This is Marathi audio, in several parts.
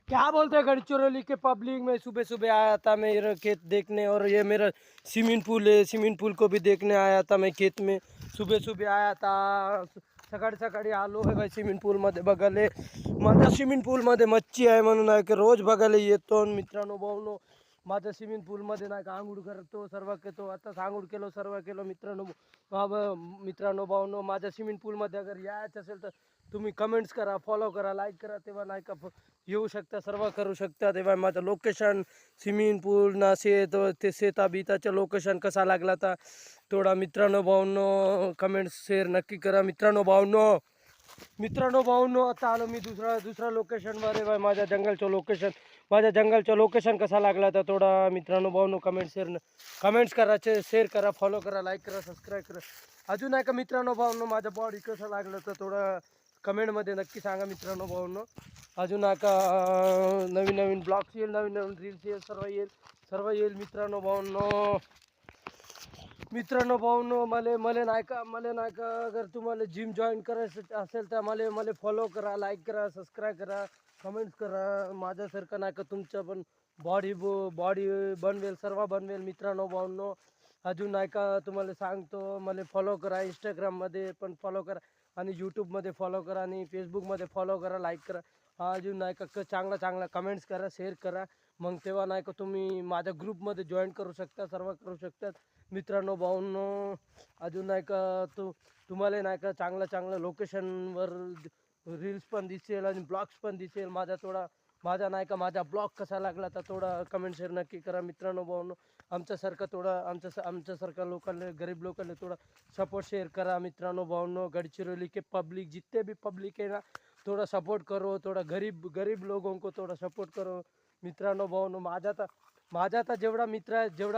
क्या बोलते हैं गढ़चिरौली के पब्लिक में सुबह सुबह आया था मेरा खेत देखने। और ये मेरा स्विमिंग पूल है, स्विमिंग पूल को भी देखने आया था मैं खेत में। सुबह सुबह आया था, सकाळी सकाळी आलो आहे भाई स्विमिंग पूलमध्ये बघायला. माझ्या स्विमिंग पूलमध्ये मच्छी आहे म्हणून आहे की रोज बघायला येतो. आणि मित्रांनो भाऊनो, माझ्या स्विमिंग पूलमध्ये नाही का आंघोळ करतो, सर्व करतो. आताच आंघोळ केलो, सर्व केलो मित्रांनो. मित्रांनो भाऊनो, माझ्या स्विमिंग पूलमध्ये अगर यायचं असेल तर तुम्ही कमेंट्स करा, फॉलो करा, लाईक करा, तेव्हा नाही का येऊ शकता, सर्व करू शकता. तेव्हा माझं लोकेशन स्विमिंग पूल ना शेत, ते शेता बिताचं लोकेशन कसा लागला तर थोडा मित्रांनो भाऊंनो कमेंट्स शेअर नक्की करा. मित्रांनो भाऊंनो आता आलो मी दुसऱ्या लोकेशनवर आहे. माझ्या जंगलचं लोकेशन कसा लागला तर थोडा मित्रांनो भाऊंनो कमेंट्स करा, शेअर करा, फॉलो करा, लाईक करा, सबस्क्राईब करा. अजून नाही का मित्रांनो भाऊंनो माझ्या बॉडी कसं लागलं तर थोडं कमेंटमध्ये नक्की सांगा मित्रांनो भाऊंनो. अजून नाही का नवीन नवीन ब्लॉग्स येईल, नवीन नवीन रील्स येईल, सर्व येईल मित्रांनो भाऊंनो. मला नाही का अगर तुम्हाला जिम जॉईन करायचं असेल तर मला फॉलो करा, लाईक करा, सबस्क्राईब करा, कमेंट्स करा. माझ्यासारखं नाही का तुमचं पण बॉडी बनवेल, सर्व बनवेल मित्रांनो भाऊंनो. अजून नाही का तुम्हाला सांगतो, मला फॉलो करा, इंस्टाग्राममध्ये पण फॉलो करा आणि यूट्यूबमध्ये फॉलो करा आणि फेसबुकमध्ये फॉलो करा, लाईक करा. अजून नाही का चांगला कमेंट्स करा, शेअर करा. मग तेव्हा नाही का तुम्ही माझ्या ग्रुपमध्ये जॉईन करू शकता, सर्व करू शकतात मित्रांनो भाऊंनो. अजून नाही का तुम्हाला नाही का चांगलं लोकेशनवर रील्स पण दिसेल आणि ब्लॉग्स पण दिसेल. माझा ब्लॉग कसा लागला तर थोडा कमेंट शेअर नक्की करा मित्रांनो भाऊंनो. आमच्यासारख्या लोकांना, गरीब लोकांना थोडा सपोर्ट शेअर करा मित्रांनो भाऊंनो. गडचिरोली के पब्लिक जितने भी पब्लिक है ना, थोड़ा सपोर्ट करो, थोड़ा गरीब लोगों को थोड़ा सपोर्ट करो मित्रांनो भाऊंनो. माझा तर जेवढा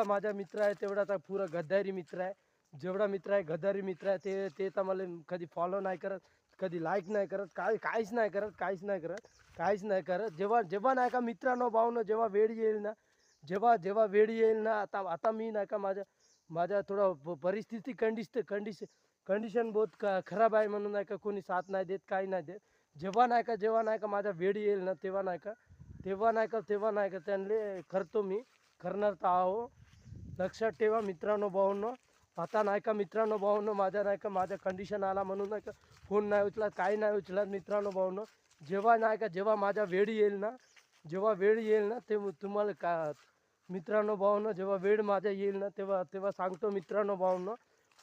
माझा मित्र आहे तेवढा तर पुरा गद्दारी मित्र आहे. जेवढा मित्र आहे गद्दारी मित्र आहे ते तर मला कधी फॉलो नाही करत, कधी लाईक नाही करत, काहीच नाही करत. जेव्हा नाही का मित्रांनो भाऊनो, जेव्हा वेळ येईल ना, आता मी नाही का माझ्या थोडं परिस्थिती कंडिशन बहुत खराब आहे म्हणून नाही का कोणी साथ नाही देत, काही नाही देत. जेव्हा नाही का माझा वेळ येईल ना, तेव्हा नाही का त्यांना करतो मी, करणार तर आहो. लक्षात ठेवा मित्रांनो भाऊंनो. आता नाही का मित्रांनो भाऊंनो, माझ्या कंडिशन आला म्हणून नाही का फोन नाही उचलत, काही नाही उचलत मित्रांनो भाऊंनो. जेव्हा माझा वेळ येईल ना ते तुम्हाला का मित्रांनो भाऊंनो, जेव्हा वेळ माझा येईल ना तेव्हा सांगतो मित्रांनो भाऊंनो.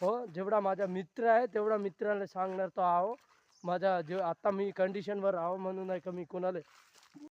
हो, जेवढा माझा मित्र आहे तेवढा मित्राला सांगणार तो आहो. आता मी कंडिशनवर आहो म्हणून नाही का मी कोणाला